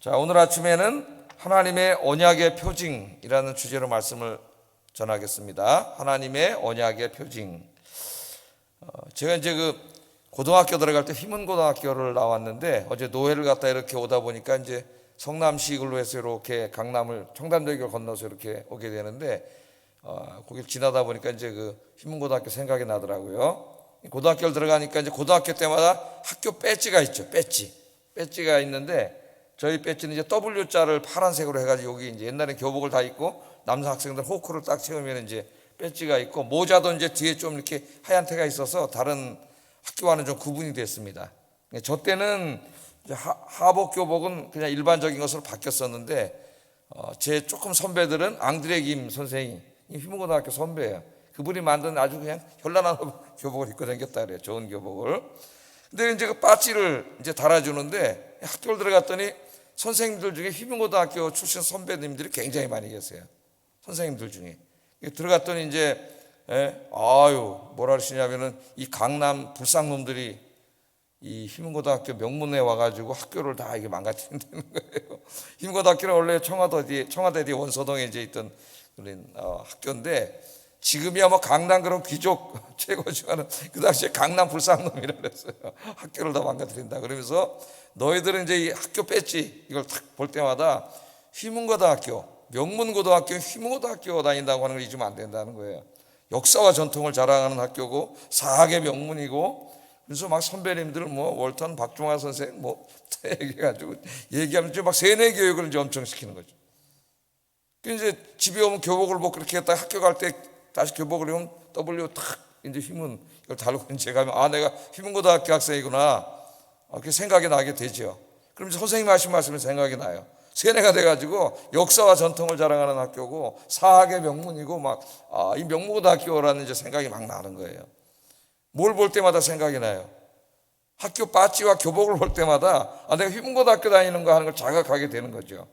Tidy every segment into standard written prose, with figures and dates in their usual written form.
자, 오늘 아침에는 하나님의 언약의 표징이라는 주제로 말씀을 전하겠습니다. 하나님의 언약의 표징. 제가 이제 고등학교 들어갈 때 휘문고등학교를 나왔는데 어제 노회를 갔다 이렇게 오다 보니까 이제 성남시로 해서 이렇게 강남을 청담대교를 건너서 이렇게 오게 되는데 거길 지나다 보니까 이제 휘문고등학교 생각이 나더라고요. 고등학교를 들어가니까 이제 고등학교 때마다 학교 배지가 있죠. 배지가 있는데 저희 배지는 이제 W자를 파란색으로 해가지고 여기 이제 옛날에 교복을 다 입고 남자 학생들 호크를 딱 채우면 이제 배지가 있고 모자도 이제 뒤에 좀 이렇게 하얀 테가 있어서 다른 학교와는 좀 구분이 됐습니다. 저 때는 하복 교복은 그냥 일반적인 것으로 바뀌었었는데 제 조금 선배들은 앙드레 김 선생이 휘문고등학교 선배예요. 그분이 만든 아주 그냥 현란한 교복을 입고 다녔다 그래요. 좋은 교복을. 근데 이제 그 배지를 이제 달아주는데 학교를 들어갔더니 선생님들 중에 휘문고등학교 출신 선배님들이 굉장히 많이 계세요. 선생님들 중에 들어갔더니 이제 뭐라 그러시냐면은 이 강남 불쌍놈들이 이 휘문고등학교 명문에 와가지고 학교를 다 이게 망가뜨린다는 거예요. 휘문고등학교는 원래 청와대 뒤 원서동에 이제 있던 그런 학교인데 지금이야 뭐 강남 그런 귀족 최고지만은 그 당시에 강남 불쌍놈이라 그랬어요. 학교를 다 망가뜨린다. 그러면서 너희들은 이제 이 학교 배지 이걸 탁 볼 때마다 휘문고등학교, 명문고등학교, 휘문고등학교 다닌다고 하는 걸 잊으면 안 된다는 거예요. 역사와 전통을 자랑하는 학교고 사학의 명문이고 그래서 막 선배님들 월턴 박종화 선생 얘기해가지고 얘기하면 이제 막 세뇌 교육을 이제 엄청 시키는 거죠. 이제 집에 오면 교복을 뭐 그렇게 했다 학교 갈 때 다시 교복을 입으면 W 탁 이제 휘문 이걸 달고 이제 가면 내가 휘문고등학교 학생이구나 그렇게 생각이 나게 되죠. 그럼 선생님 하신 말씀이 생각이 나요. 세뇌가 돼가지고 역사와 전통을 자랑하는 학교고 사학의 명문이고 이 명문고등학교라는 이제 생각이 막 나는 거예요. 뭘 볼 때마다 생각이 나요. 학교 배지와 교복을 볼 때마다 내가 휘문고등학교 다니는 거 하는 걸 자각하게 되는 거죠.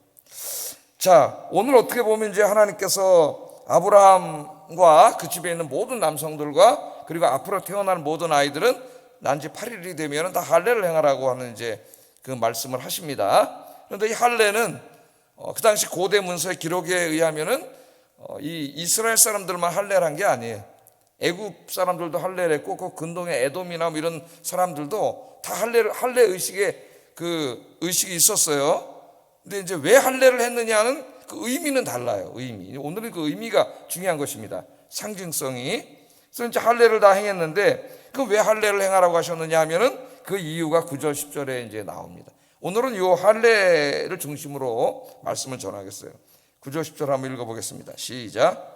자, 오늘 어떻게 보면 이제 하나님께서 아브라함과 그 집에 있는 모든 남성들과 그리고 앞으로 태어날 모든 아이들은 난지 8일이 되면 다 할례를 행하라고 하는 이제 그 말씀을 하십니다. 그런데 이 할례는 그 당시 고대 문서의 기록에 의하면은 이 이스라엘 사람들만 할례를 한 게 아니에요. 애굽 사람들도 할례를 했고 그 근동의 에돔이나 이런 사람들도 다 할례 의식이 있었어요. 근데 이제 왜 할례를 했느냐는 그 의미는 달라요. 오늘은 그 의미가 중요한 것입니다. 상징성이. 그래서 이제 할례를 다 행했는데 그 왜 할례를 행하라고 하셨느냐 하면은 그 이유가 9절 10절에 이제 나옵니다. 오늘은 이 할례를 중심으로 말씀을 전하겠어요. 9절 10절 한번 읽어보겠습니다. 시작.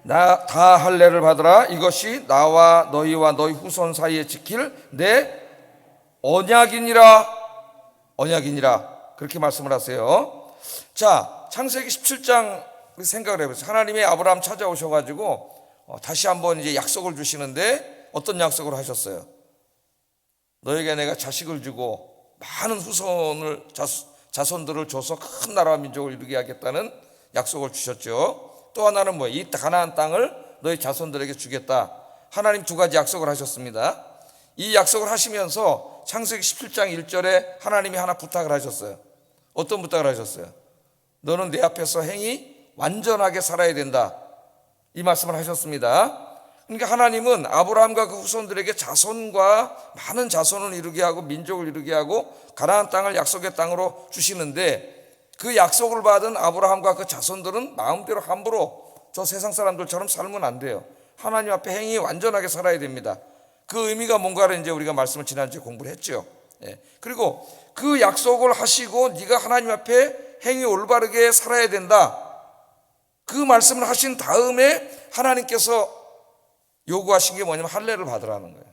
다 할례를 받으라. 이것이 나와 너희와 너희 후손 사이에 지킬 내 언약이니라. 그렇게 말씀을 하세요. 자, 창세기 17장 생각을 해보세요. 하나님이 아브라함 찾아오셔가지고 다시 한번 이제 약속을 주시는데 어떤 약속을 하셨어요? 너에게 내가 자식을 주고 많은 자손들을 줘서 큰 나라와 민족을 이루게 하겠다는 약속을 주셨죠. 또 하나는 이 가나안 땅을 너희 자손들에게 주겠다. 하나님 두 가지 약속을 하셨습니다. 이 약속을 하시면서 창세기 17장 1절에 하나님이 하나 부탁을 하셨어요. 어떤 부탁을 하셨어요? 너는 내 앞에서 행히 완전하게 살아야 된다. 이 말씀을 하셨습니다. 그러니까 하나님은 아브라함과 그 후손들에게 자손과 많은 자손을 이루게 하고 민족을 이루게 하고 가나안 땅을 약속의 땅으로 주시는데 그 약속을 받은 아브라함과 그 자손들은 마음대로 함부로 저 세상 사람들처럼 살면 안 돼요. 하나님 앞에 행히 완전하게 살아야 됩니다. 그 의미가 뭔가를 이제 우리가 말씀을 지난주에 공부를 했죠. 그리고 그 약속을 하시고 네가 하나님 앞에 행위 올바르게 살아야 된다. 그 말씀을 하신 다음에 하나님께서 요구하신 게 뭐냐면 할례를 받으라는 거예요.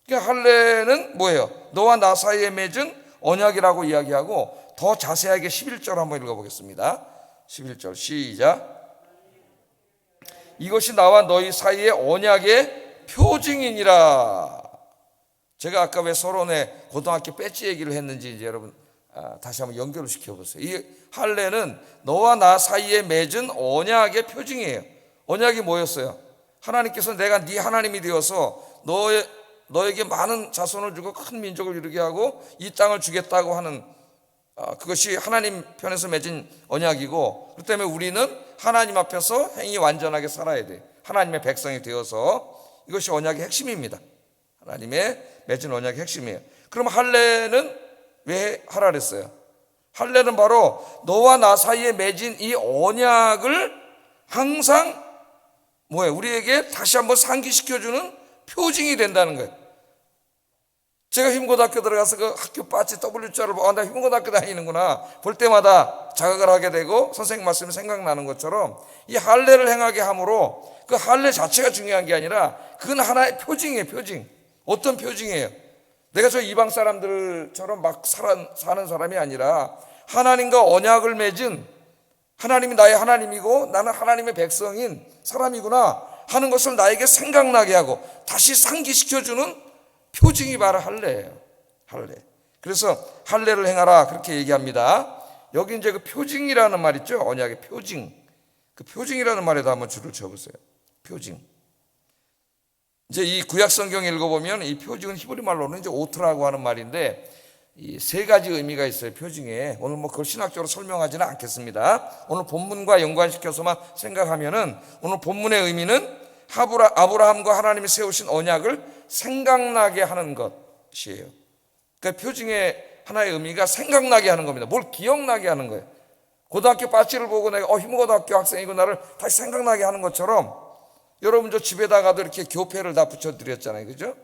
그러니까 할례는 뭐예요? 너와 나 사이에 맺은 언약이라고 이야기하고 더 자세하게 11절 한번 읽어보겠습니다. 11절 시작. 이것이 나와 너희 사이의 언약의 표징이니라. 제가 아까 왜 서론에 고등학교 배지 얘기를 했는지 이제 여러분 다시 한번 연결을 시켜보세요. 이 할례는 너와 나 사이에 맺은 언약의 표징이에요. 언약이 뭐였어요? 하나님께서 내가 네 하나님이 되어서 너에게 많은 자손을 주고 큰 민족을 이루게 하고 이 땅을 주겠다고 하는 그것이 하나님 편에서 맺은 언약이고, 그렇기 때문에 우리는 하나님 앞에서 행위 완전하게 살아야 돼. 하나님의 백성이 되어서. 이것이 언약의 핵심입니다. 하나님의 맺은 언약의 핵심이에요. 그럼 할례는 왜 하라 그랬어요? 할례는 바로 너와 나 사이에 맺은 이 언약을 항상 우리에게 다시 한번 상기시켜주는 표징이 된다는 거예요. 제가 휘문고등학교 들어가서 그 학교 바지 W자를 보고 나 휘문고등학교 다니는구나 볼 때마다 자각을 하게 되고 선생님 말씀이 생각나는 것처럼, 이 할례를 행하게 함으로 그 할례 자체가 중요한 게 아니라 그건 하나의 표징이에요. 표징. 어떤 표징이에요? 내가 저 이방 사람들처럼 막 사는 사람이 아니라 하나님과 언약을 맺은, 하나님이 나의 하나님이고 나는 하나님의 백성인 사람이구나 하는 것을 나에게 생각나게 하고 다시 상기시켜주는 표징이 바로 할례예요. 할례. 그래서 할례를 행하라 그렇게 얘기합니다. 여기 이제 그 표징이라는 말 있죠. 언약의 표징. 그 표징이라는 말에도 한번 줄을 쳐보세요. 표징. 이제 이 구약 성경 읽어보면 이 표징은 히브리 말로는 이제 오트라고 하는 말인데, 이 세 가지 의미가 있어요. 표징에. 오늘 그걸 신학적으로 설명하지는 않겠습니다. 오늘 본문과 연관시켜서만 생각하면은, 오늘 본문의 의미는 아브라함과 하나님이 세우신 언약을 생각나게 하는 것이에요. 그러니까 표징의 하나의 의미가 생각나게 하는 겁니다. 뭘 기억나게 하는 거예요. 고등학교 바지를 보고 내가 휘문고등학교 학생이고 나를 다시 생각나게 하는 것처럼, 여러분 저 집에다가도 이렇게 교패를 다 붙여드렸잖아요. 그죠?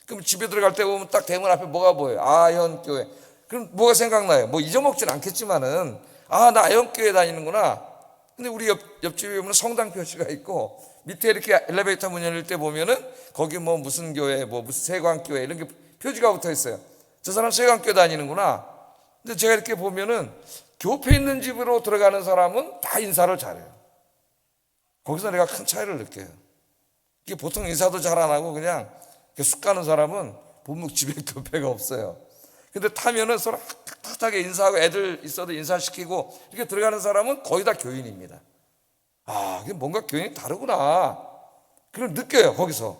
그럼 집에 들어갈 때 보면 딱 대문 앞에 뭐가 보여요? 아현교회. 그럼 뭐가 생각나요? 잊어먹진 않겠지만은 나 아현교회 다니는구나. 근데 우리 옆집에 보면 성당 표시가 있고, 밑에 이렇게 엘리베이터 문 열릴 때 보면은 거기 무슨 교회, 무슨 세광교회 이런 게 표지가 붙어 있어요. 저 사람 세광교회 다니는구나. 근데 제가 이렇게 보면은 교회 있는 집으로 들어가는 사람은 다 인사를 잘해요. 거기서 내가 큰 차이를 느껴요. 이게 보통 인사도 잘 안 하고 그냥 쑥 가는 사람은 보면 집에 교회가 없어요. 근데 타면은 서로 핫하게 인사하고 애들 있어도 인사시키고 이렇게 들어가는 사람은 거의 다 교인입니다. 이게 뭔가 교인이 다르구나. 그걸 느껴요. 거기서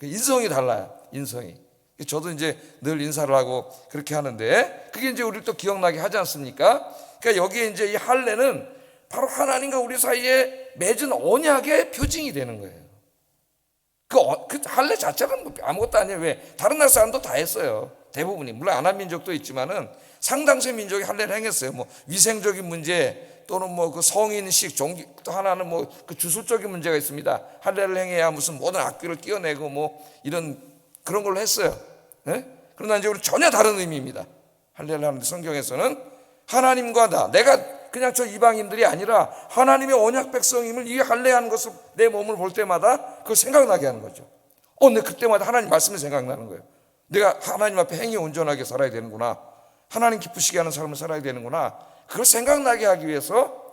인성이 달라요. 인성이. 저도 이제 늘 인사를 하고 그렇게 하는데, 그게 이제 우리를 또 기억나게 하지 않습니까? 그러니까 여기에 이제 이 할례는 바로 하나님과 우리 사이에 맺은 언약의 표징이 되는 거예요. 그 할례 자체는 아무것도 아니에요. 왜? 다른 나라 사람도 다 했어요. 대부분이. 물론 안 한 민족도 있지만은 상당수의 민족이 할례를 행했어요. 위생적인 문제 또는 그 성인식, 종기, 또 하나는 그 주술적인 문제가 있습니다. 할례를 행해야 무슨 모든 악귀를 끼워내고 이런 그런 걸로 했어요. 네? 그러나 이제 우리 전혀 다른 의미입니다. 할례를 하는데 성경에서는 하나님과 내가 그냥 저 이방인들이 아니라 하나님의 언약 백성임을 이 할례하는 것을 내 몸을 볼 때마다 그걸 생각나게 하는 거죠. 근데 그때마다 하나님 말씀이 생각나는 거예요. 내가 하나님 앞에 행위 온전하게 살아야 되는구나. 하나님 기쁘시게 하는 삶을 살아야 되는구나. 그걸 생각나게 하기 위해서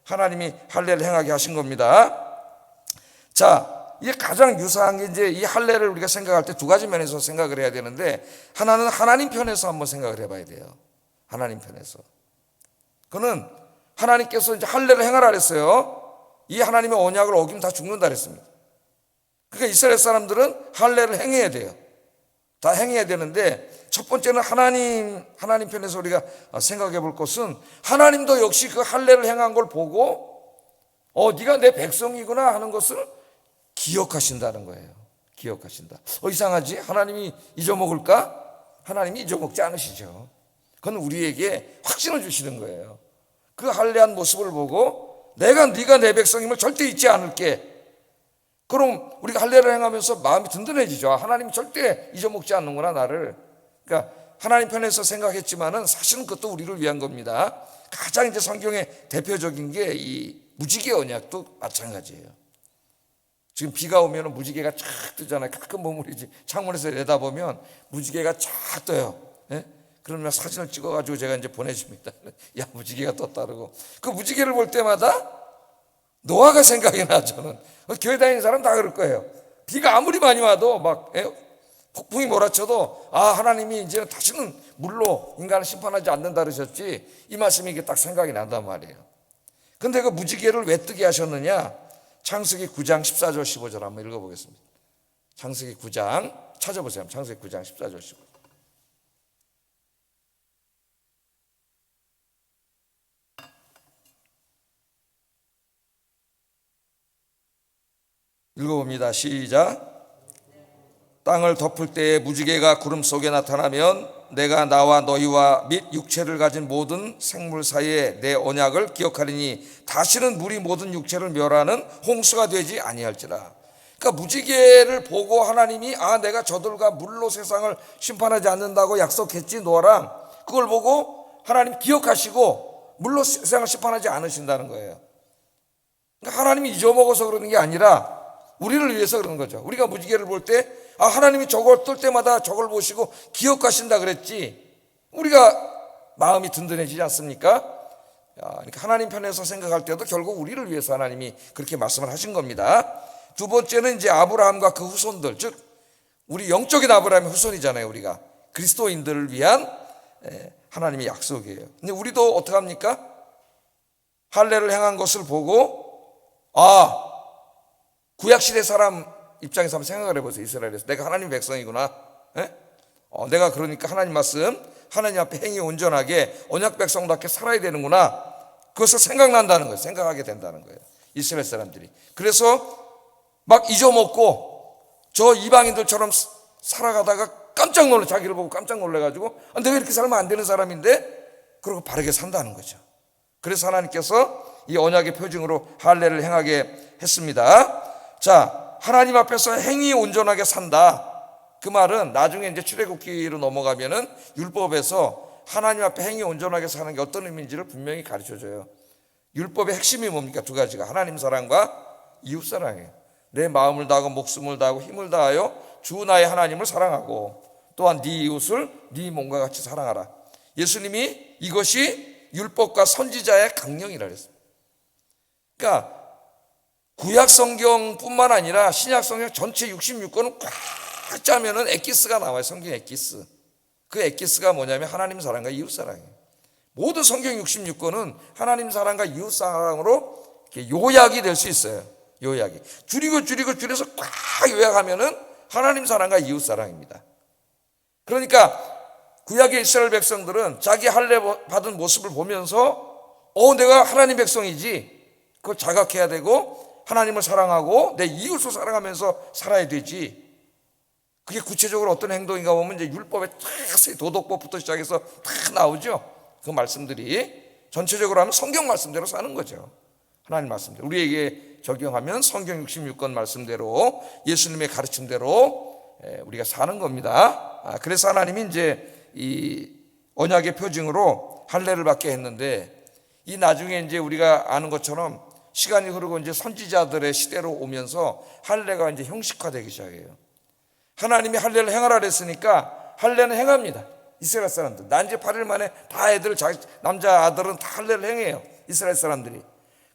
하나님이 할례를 행하게 하신 겁니다. 자, 이게 가장 유사한 게 이제 이 할례를 우리가 생각할 때 두 가지 면에서 생각을 해야 되는데, 하나는 하나님 편에서 한번 생각을 해봐야 돼요. 하나님 편에서. 그는 하나님께서 이제 할례를 행하라 그랬어요. 이 하나님의 언약을 어기면 다 죽는다 그랬습니다. 그러니까 이스라엘 사람들은 할례를 행해야 돼요. 다 행해야 되는데, 첫 번째는 하나님 편에서 우리가 생각해 볼 것은, 하나님도 역시 그 할례를 행한 걸 보고 네가 내 백성이구나 하는 것을 기억하신다는 거예요. 기억하신다. 이상하지? 하나님이 잊어먹을까? 하나님이 잊어먹지 않으시죠. 그건 우리에게 확신을 주시는 거예요. 그 할례한 모습을 보고 네가 내 백성임을 절대 잊지 않을게. 그럼 우리가 할례를 행하면서 마음이 든든해지죠. 하나님이 절대 잊어먹지 않는구나 나를. 그러니까 하나님 편에서 생각했지만은 사실은 그것도 우리를 위한 겁니다. 가장 이제 성경의 대표적인 게 이 무지개 언약도 마찬가지예요. 지금 비가 오면 무지개가 쫙 뜨잖아요. 가끔 보면 우리 창문에서 내다보면 무지개가 쫙 떠요. 네? 그러면 사진을 찍어가지고 제가 이제 보내줍니다. 야, 무지개가 떴다 그러고. 그 무지개를 볼 때마다 노아가 생각이 나. 저는 교회 다니는 사람 다 그럴 거예요. 비가 아무리 많이 와도 폭풍이 몰아쳐도 하나님이 이제 다시는 물로 인간을 심판하지 않는다 그러셨지, 이 말씀이 이게 딱 생각이 난단 말이에요. 근데 그 무지개를 왜 뜨게 하셨느냐? 창세기 9장 14절 15절 한번 읽어보겠습니다. 창세기 9장 찾아보세요. 창세기 9장 14절 15절. 읽어봅니다. 시작. 땅을 덮을 때에 무지개가 구름 속에 나타나면 내가 나와 너희와 및 육체를 가진 모든 생물 사이에 내 언약을 기억하리니 다시는 물이 모든 육체를 멸하는 홍수가 되지 아니할지라. 그러니까 무지개를 보고 하나님이 내가 저들과 물로 세상을 심판하지 않는다고 약속했지 너랑, 그걸 보고 하나님 기억하시고 물로 세상을 심판하지 않으신다는 거예요. 그러니까 하나님이 잊어먹어서 그러는 게 아니라 우리를 위해서 그러는 거죠. 우리가 무지개를 볼 때 하나님이 저걸 뜰 때마다 저걸 보시고 기억하신다 그랬지, 우리가 마음이 든든해지지 않습니까? 그러니까 하나님 편에서 생각할 때도 결국 우리를 위해서 하나님이 그렇게 말씀을 하신 겁니다. 두 번째는 이제 아브라함과 그 후손들, 즉 우리 영적인 아브라함의 후손이잖아요. 우리가 그리스도인들을 위한 하나님의 약속이에요. 근데 우리도 어떻게 합니까? 할례를 행한 것을 보고 구약시대 사람 입장에서 한번 생각을 해보세요. 이스라엘에서 내가 하나님 백성이구나. 내가 그러니까 하나님 말씀, 하나님 앞에 행위 온전하게 언약 백성답게 살아야 되는구나. 그것을 생각난다는 거예요. 생각하게 된다는 거예요. 이스라엘 사람들이. 그래서 막 잊어먹고 저 이방인들처럼 살아가다가 깜짝 놀라, 자기를 보고 깜짝 놀라가지고 내가 이렇게 살면 안 되는 사람인데 그러고 바르게 산다는 거죠. 그래서 하나님께서 이 언약의 표징으로 할례를 행하게 했습니다. 자, 하나님 앞에서 행위 온전하게 산다. 그 말은 나중에 이제 출애굽기로 넘어가면은 율법에서 하나님 앞에 행위 온전하게 사는 게 어떤 의미인지를 분명히 가르쳐줘요. 율법의 핵심이 뭡니까? 두 가지가 하나님 사랑과 이웃 사랑이에요. 내 마음을 다하고 목숨을 다하고 힘을 다하여 주 나의 하나님을 사랑하고 또한 네 이웃을 네 몸과 같이 사랑하라. 예수님이 이것이 율법과 선지자의 강령이라 그랬습니다. 그러니까 구약 성경뿐만 아니라 신약 성경 전체 66권은 꽉 짜면은 엑기스가 나와요. 성경 엑기스. 그 엑기스가 뭐냐면 하나님 사랑과 이웃 사랑이에요. 모든 성경 66권은 하나님 사랑과 이웃 사랑으로 요약이 될 수 있어요. 요약이 줄여서 꽉 요약하면은 하나님 사랑과 이웃 사랑입니다. 그러니까 구약의 이스라엘 백성들은 자기 할례 받은 모습을 보면서 내가 하나님 백성이지, 그걸 자각해야 되고 하나님을 사랑하고 내 이웃을 사랑하면서 살아야 되지. 그게 구체적으로 어떤 행동인가 보면 이제 율법에 탁 도덕법부터 시작해서 다 나오죠. 그 말씀들이 전체적으로 하면 성경 말씀대로 사는 거죠. 하나님 말씀대로 우리에게 적용하면 성경 66권 말씀대로 예수님의 가르침대로 우리가 사는 겁니다. 그래서 하나님이 이제 이 언약의 표징으로 할례를 받게 했는데, 이 나중에 이제 우리가 아는 것처럼 시간이 흐르고 이제 선지자들의 시대로 오면서 할례가 이제 형식화되기 시작해요. 하나님이 할례를 행하라 그랬으니까 할례는 행합니다. 이스라엘 사람들 난지 8일 만에 다 애들, 남자 아들은 다 할례를 행해요. 이스라엘 사람들이.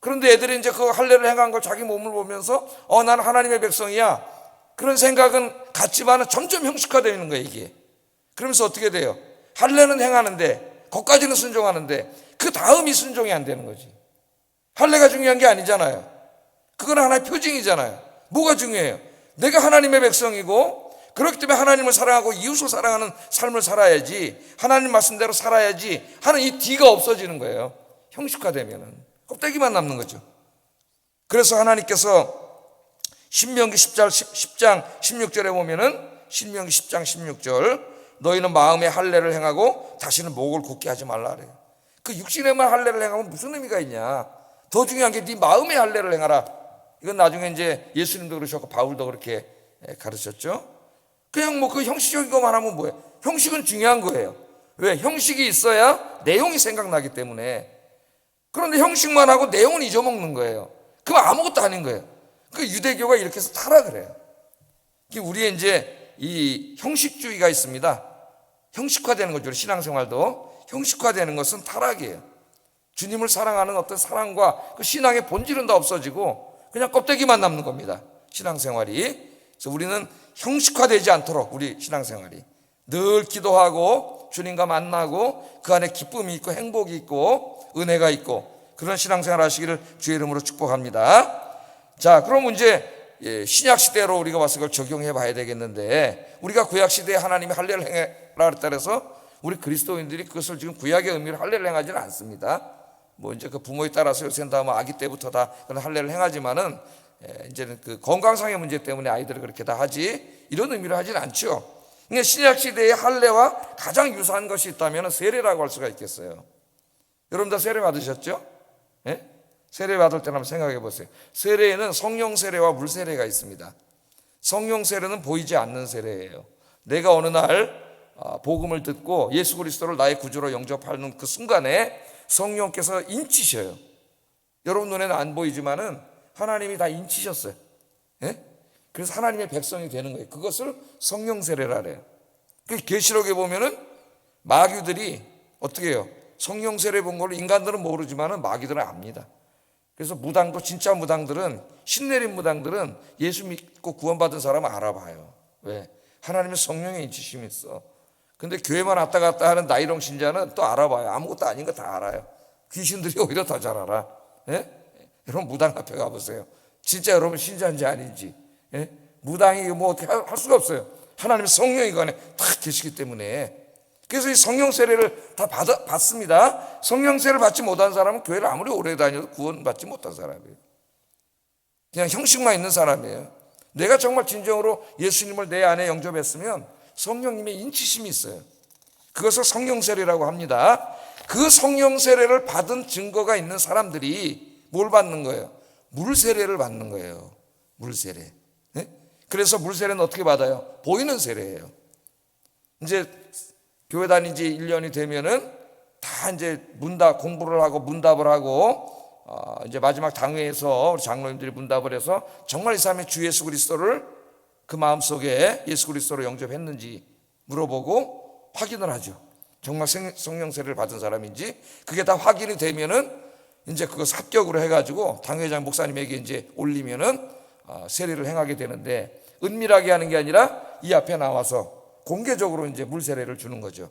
그런데 애들이 이제 그 할례를 행한 걸 자기 몸을 보면서 나는 하나님의 백성이야, 그런 생각은 같지만 점점 형식화되는 거예요 이게. 그러면서 어떻게 돼요? 할례는 행하는데 거기까지는 순종하는데 그 다음이 순종이 안 되는 거지. 할례가 중요한 게 아니잖아요. 그건 하나의 표징이잖아요. 뭐가 중요해요? 내가 하나님의 백성이고 그렇기 때문에 하나님을 사랑하고 이웃을 사랑하는 삶을 살아야지, 하나님 말씀대로 살아야지 하는 이 D가 없어지는 거예요. 형식화되면은 껍데기만 남는 거죠. 그래서 하나님께서 신명기 10장 16절에 보면은, 신명기 10장 16절, 너희는 마음의 할례를 행하고 다시는 목을 굳게 하지 말라 그래요. 그 육신에만 할례를 행하면 무슨 의미가 있냐. 더 중요한 게 네 마음의 할례를 행하라. 이건 나중에 이제 예수님도 그러셨고 바울도 그렇게 가르쳤죠. 그냥 뭐 그 형식적인 것만 하면 뭐예요? 형식은 중요한 거예요. 왜? 형식이 있어야 내용이 생각나기 때문에. 그런데 형식만 하고 내용은 잊어먹는 거예요. 그럼 아무것도 아닌 거예요. 그 유대교가 이렇게 해서 타락을 해요. 우리의 이제 이 형식주의가 있습니다. 형식화되는 거죠. 신앙생활도 형식화되는 것은 타락이에요. 주님을 사랑하는 어떤 사랑과 그 신앙의 본질은 다 없어지고 그냥 껍데기만 남는 겁니다. 신앙생활이. 그래서 우리는 형식화되지 않도록 우리 신앙생활이 늘 기도하고 주님과 만나고 그 안에 기쁨이 있고 행복이 있고 은혜가 있고 그런 신앙생활 하시기를 주의 이름으로 축복합니다. 자, 그럼 이제 신약 시대로 우리가 와서 그걸 적용해 봐야 되겠는데, 우리가 구약 시대에 하나님이 할례를 행하라 그래서 우리 그리스도인들이 그것을 지금 구약의 의미로 할례를 행하지는 않습니다. 뭐 이제 그 부모에 따라서 요새는 다 뭐 아기 때부터 다 그런 할례를 행하지만은 이제는 그 건강상의 문제 때문에 아이들을 그렇게 다 하지 이런 의미로 하지는 않죠. 그러니까 신약 시대의 할례와 가장 유사한 것이 있다면 세례라고 할 수가 있겠어요. 여러분 다 세례 받으셨죠? 예? 세례 받을 때는 한번 생각해 보세요. 세례에는 성령 세례와 물 세례가 있습니다. 성령 세례는 보이지 않는 세례예요. 내가 어느 날 복음을 듣고 예수 그리스도를 나의 구주로 영접하는 그 순간에 성령께서 인치셔요. 여러분 눈에는 안 보이지만은 하나님이 다 인치셨어요. 예? 그래서 하나님의 백성이 되는 거예요. 그것을 성령 세례라 그래요. 그 계시록에 보면은 마귀들이 어떻게 해요? 성령 세례 본 걸 인간들은 모르지만은 마귀들은 압니다. 그래서 무당도 진짜 무당들은 신내린 무당들은 예수 믿고 구원받은 사람은 알아봐요. 왜? 하나님의 성령의 인치심이 있어. 근데 교회만 왔다 갔다 하는 나이롱 신자는 또 알아봐요. 아무것도 아닌 거 다 알아요. 귀신들이 오히려 더 잘 알아. 예? 여러분 무당 앞에 가보세요. 진짜 여러분 신자인지 아닌지. 예? 무당이 뭐 어떻게 할 수가 없어요. 하나님의 성령이 그 안에 딱 계시기 때문에. 그래서 이 성령 세례를 다 받습니다. 성령 세례를 받지 못한 사람은 교회를 아무리 오래 다녀도 구원받지 못한 사람이에요. 그냥 형식만 있는 사람이에요. 내가 정말 진정으로 예수님을 내 안에 영접했으면 성령님의 인치심이 있어요. 그것을 성령 세례라고 합니다. 그 성령 세례를 받은 증거가 있는 사람들이 뭘 받는 거예요? 물 세례를 받는 거예요. 물 세례. 네? 그래서 물 세례는 어떻게 받아요? 보이는 세례예요. 이제 교회 다닌 지 1년이 되면은 다 이제 공부를 하고 문답을 하고 이제 마지막 당회에서 우리 장로님들이 문답을 해서 정말 이 사람이 주 예수 그리스도를 그 마음속에 예수 그리스도로 영접했는지 물어보고 확인을 하죠. 정말 성령 세례를 받은 사람인지. 그게 다 확인이 되면은 이제 그거 합격으로 해가지고 당회장 목사님에게 이제 올리면은 세례를 행하게 되는데, 은밀하게 하는 게 아니라 이 앞에 나와서 공개적으로 이제 물 세례를 주는 거죠.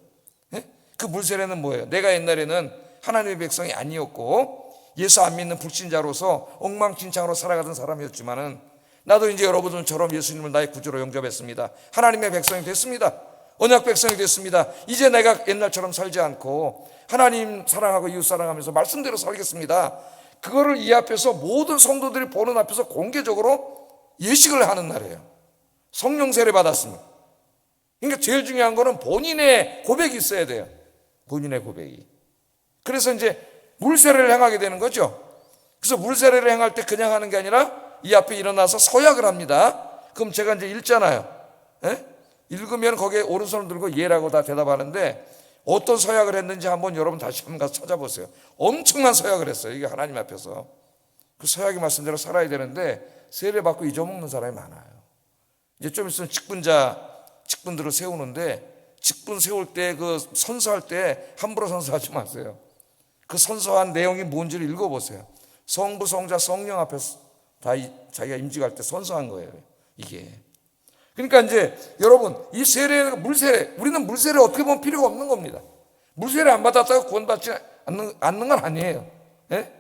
예? 그 물 세례는 뭐예요? 내가 옛날에는 하나님의 백성이 아니었고 예수 안 믿는 불신자로서 엉망진창으로 살아가던 사람이었지만은 나도 이제 여러분들처럼 예수님을 나의 구주로 영접했습니다. 하나님의 백성이 됐습니다. 언약 백성이 됐습니다. 이제 내가 옛날처럼 살지 않고 하나님 사랑하고 이웃 사랑하면서 말씀대로 살겠습니다. 그거를 이 앞에서 모든 성도들이 보는 앞에서 공개적으로 예식을 하는 날이에요. 성령 세례 받았습니다. 그러니까 제일 중요한 거는 본인의 고백이 있어야 돼요. 본인의 고백이. 그래서 이제 물 세례를 행하게 되는 거죠. 그래서 물 세례를 행할 때 그냥 하는 게 아니라 이 앞에 일어나서 서약을 합니다. 그럼 제가 이제 읽잖아요. 예? 읽으면 거기에 오른손을 들고 예라고 다 대답하는데, 어떤 서약을 했는지 한번 여러분 다시 한번 가서 찾아보세요. 엄청난 서약을 했어요. 이게 하나님 앞에서. 그 서약의 말씀대로 살아야 되는데 세례 받고 잊어먹는 사람이 많아요. 이제 좀 있으면 직분들을 세우는데, 직분 세울 때 그 선서할 때 함부로 선서하지 마세요. 그 선서한 내용이 뭔지를 읽어보세요. 성부, 성자, 성령 앞에서 다 자기가 임직할 때 선서한 거예요. 이게. 그러니까 이제 여러분, 이 세례, 물세례, 우리는 물세례 어떻게 보면 필요가 없는 겁니다. 물세례 안 받았다고 구원받지 않는 건 아니에요. 예?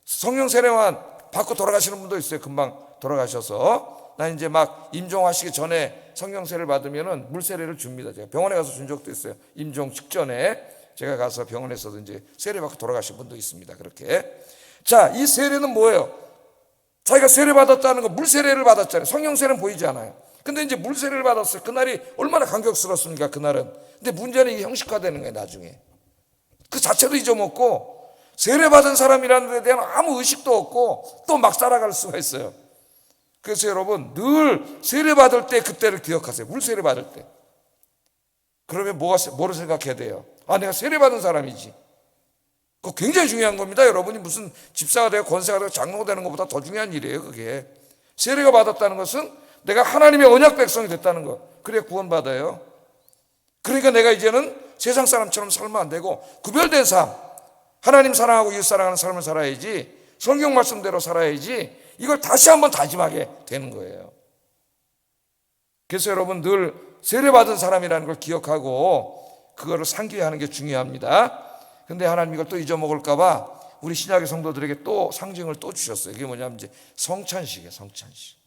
성령 세례만 받고 돌아가시는 분도 있어요. 금방 돌아가셔서. 나 이제 막 임종하시기 전에 성령 세례를 받으면은 물세례를 줍니다. 제가 병원에 가서 준 적도 있어요. 임종 직전에 제가 가서 병원에서도 이제 세례 받고 돌아가신 분도 있습니다. 그렇게. 자, 이 세례는 뭐예요? 자기가 세례 받았다는 거, 물세례를 받았잖아요. 성령 세례는 보이지 않아요. 근데 이제 물세례를 받았어요. 그날이 얼마나 감격스럽습니까, 그날은. 근데 문제는 이게 형식화되는 거예요, 나중에. 그 자체도 잊어먹고, 세례 받은 사람이라는 데 대한 아무 의식도 없고, 또 막 살아갈 수가 있어요. 그래서 여러분, 늘 세례 받을 때 그때를 기억하세요. 물세례 받을 때. 그러면 뭐를 생각해야 돼요? 아, 내가 세례 받은 사람이지. 그거 굉장히 중요한 겁니다. 여러분이 무슨 집사가 되고 권세가 되고 장로가 되는 것보다 더 중요한 일이에요, 그게. 세례가 받았다는 것은 내가 하나님의 언약 백성이 됐다는 거. 그래야 구원받아요. 그러니까 내가 이제는 세상 사람처럼 살면 안 되고 구별된 삶, 하나님 사랑하고 이웃 사랑하는 삶을 살아야지, 성경 말씀대로 살아야지, 이걸 다시 한번 다짐하게 되는 거예요. 그래서 여러분 늘 세례받은 사람이라는 걸 기억하고 그거를 상기하는 게 중요합니다. 근데 하나님 이걸 또 잊어먹을까 봐 우리 신약의 성도들에게 또 상징을 또 주셨어요. 이게 뭐냐면 이제 성찬식이에요. 성찬식.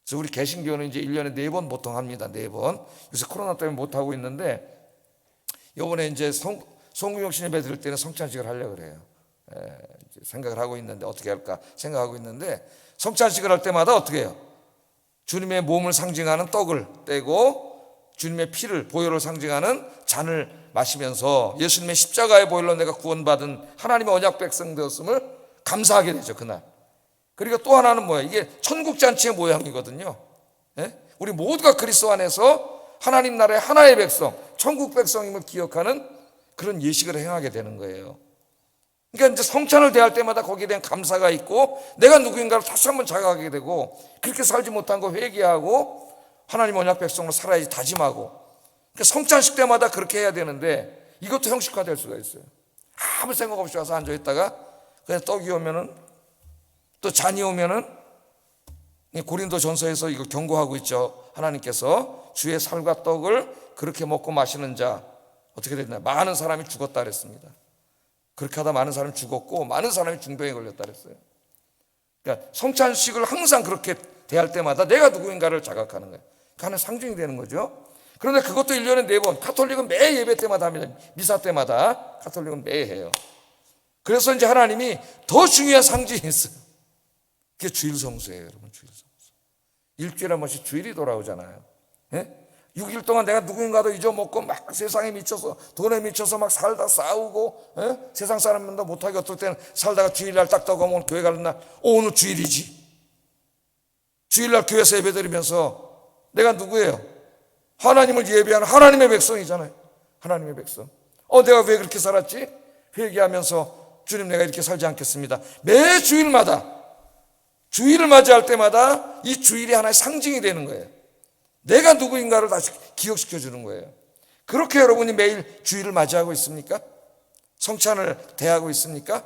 그래서 우리 개신교는 이제 1년에 4번 보통 합니다. 4번. 요새 코로나 때문에 못 하고 있는데 이번에 이제 송구영 예배 드릴 때는 성찬식을 하려고 그래요. 이제 생각을 하고 있는데 어떻게 할까 생각하고 있는데, 성찬식을 할 때마다 어떻게 해요? 주님의 몸을 상징하는 떡을 떼고 주님의 피를, 보혈을 상징하는 잔을 마시면서 예수님의 십자가의 보혈로 내가 구원받은 하나님의 언약 백성 되었음을 감사하게 되죠, 그날. 그리고 또 하나는 뭐예요? 이게 천국잔치의 모양이거든요. 우리 모두가 그리스도 안에서 하나님 나라의 하나의 백성, 천국 백성임을 기억하는 그런 예식을 행하게 되는 거예요. 그러니까 이제 성찬을 대할 때마다 거기에 대한 감사가 있고, 내가 누구인가를 다시 한번 자각하게 되고, 그렇게 살지 못한 거 회개하고 하나님 언약 백성으로 살아야지 다짐하고. 그러니까 성찬식 때마다 그렇게 해야 되는데 이것도 형식화될 수가 있어요. 아무 생각 없이 와서 앉아있다가 그냥 떡이 오면은, 또 잔이 오면은, 고린도전서에서 이거 경고하고 있죠. 하나님께서 주의 살과 떡을 그렇게 먹고 마시는 자 어떻게 됐나? 많은 사람이 죽었다 그랬습니다. 그렇게 하다 많은 사람이 죽었고 많은 사람이 중병에 걸렸다 그랬어요. 그러니까 성찬식을 항상 그렇게 대할 때마다 내가 누구인가를 자각하는 거예요. 그 하나의 상징이 되는 거죠. 그런데 그것도 1년에 4번, 카톨릭은 매 예배 때마다 합니다. 미사 때마다 카톨릭은 매 해요. 그래서 이제 하나님이 더 중요한 상징이 있어요. 그게 주일 성수예요, 여러분. 주일 성수. 일주일에 한 번씩 주일이 돌아오잖아요. 6일 동안 내가 누구인가도 잊어먹고 막 세상에 미쳐서, 돈에 미쳐서 막 살다 싸우고, 세상 사람들도 못하게 어떨 때는 살다가 주일날 딱 떠가면 교회 가는 날, 오늘 주일이지. 주일날 교회에서 예배드리면서 내가 누구예요? 하나님을 예배하는 하나님의 백성이잖아요. 하나님의 백성. 내가 왜 그렇게 살았지? 회개하면서 주님, 내가 이렇게 살지 않겠습니다. 매 주일마다, 주일을 맞이할 때마다 이 주일이 하나의 상징이 되는 거예요. 내가 누구인가를 다시 기억시켜 주는 거예요. 그렇게 여러분이 매일 주일을 맞이하고 있습니까? 성찬을 대하고 있습니까?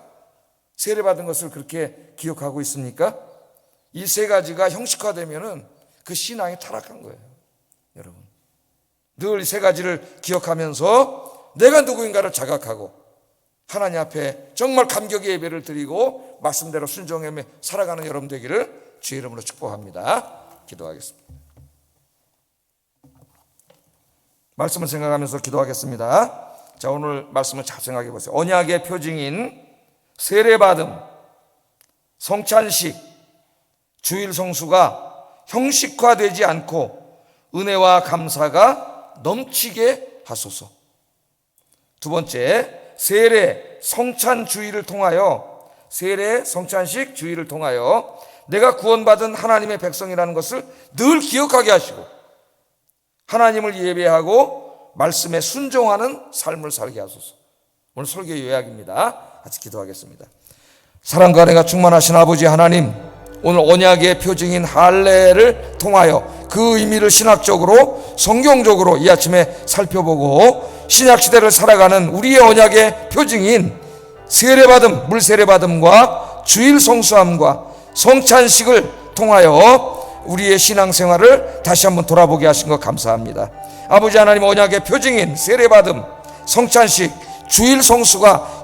세례받은 것을 그렇게 기억하고 있습니까? 이 세 가지가 형식화되면은 그 신앙이 타락한 거예요, 여러분. 늘 이 세 가지를 기억하면서 내가 누구인가를 자각하고 하나님 앞에 정말 감격의 예배를 드리고 말씀대로 순종하며 살아가는 여러분 되기를 주의 이름으로 축복합니다. 기도하겠습니다. 말씀을 생각하면서 기도하겠습니다. 자, 오늘 말씀을 잘 생각해 보세요. 언약의 표징인 세례받음, 성찬식, 주일 성수가 형식화되지 않고 은혜와 감사가 넘치게 하소서. 두 번째, 세례, 성찬 주일을 통하여, 세례, 성찬식 주일을 통하여 내가 구원받은 하나님의 백성이라는 것을 늘 기억하게 하시고 하나님을 예배하고 말씀에 순종하는 삶을 살게 하소서. 오늘 설교 요약입니다. 같이 기도하겠습니다. 사랑과 은혜가 충만하신 아버지 하나님, 오늘 언약의 표징인 할례를 통하여 그 의미를 신학적으로 성경적으로 이 아침에 살펴보고 신약시대를 살아가는 우리의 언약의 표징인 세례받음, 물세례받음과 주일 성수함과 성찬식을 통하여 우리의 신앙생활을 다시 한번 돌아보게 하신 것 감사합니다. 아버지 하나님, 언약의 표징인 세례받음, 성찬식, 주일 성수가